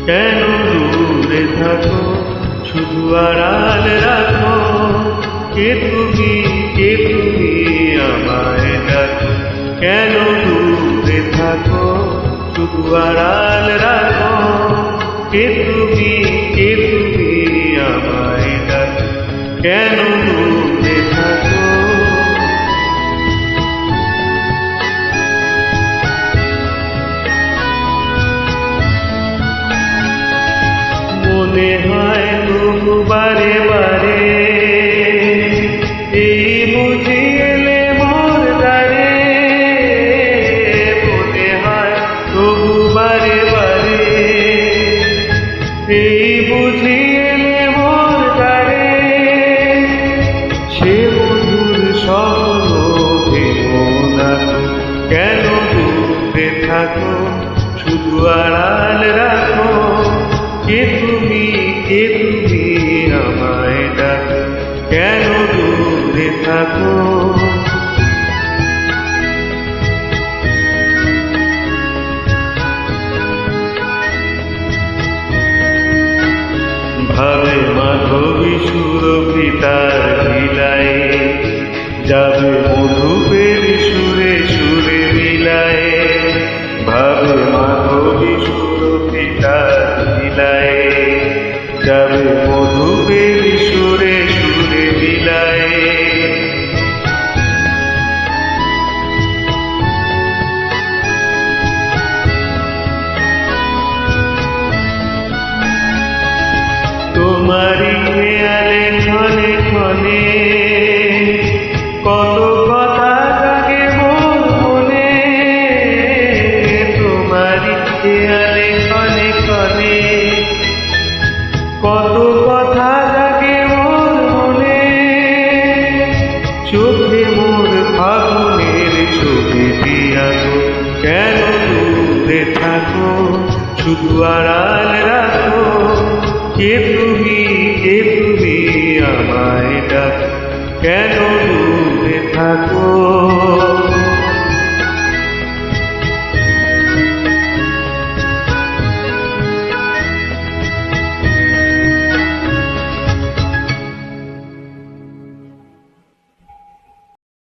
কেন দূরে থাকো, শুধু আড়াল রাখো। কে তুমি আমায় ডাকো। কেন দূরে থাকো, শুধু আড়াল রাখো। কে তুমি আমায় ডাকো। কেন দূরে থাকো। মনে হয় তবু বারে বারে এই বুঝি এলে মোর দ্বারে। মনে হয় তবু বারে বারে এই বুঝি এলে মোর দ্বারে। সে মধুর স্বপ্ন ভেবো না তো, কেন দূরে থাকো, শুধু আড়াল রাখো। কে তুমি আমায় ডাকো। কেন দূরে থাকো। ভাবে মাধবী সুরভিতার বিলায়, যাবে মধুপের সুরে সুরে বিলায়। ভাবে মাধবী সুরভিতার বিলায়, যাবে মধুপের সুরে সুরে বিলায়। তোমারি খেয়ালে ক্ষণে ক্ষণে কত কথা জাগে মোর মনে। তোমারি খেয়ালে ক্ষণে ক্ষণে কত কথা জাগে মোর মনে। চোখে মোর ফাগুনের ছবি দিয়াগো। কেন দূরে থাকো, শুধু আড়াল রাখো। কে তুমি আমায় ডাকো। কেন দূরে থাকো।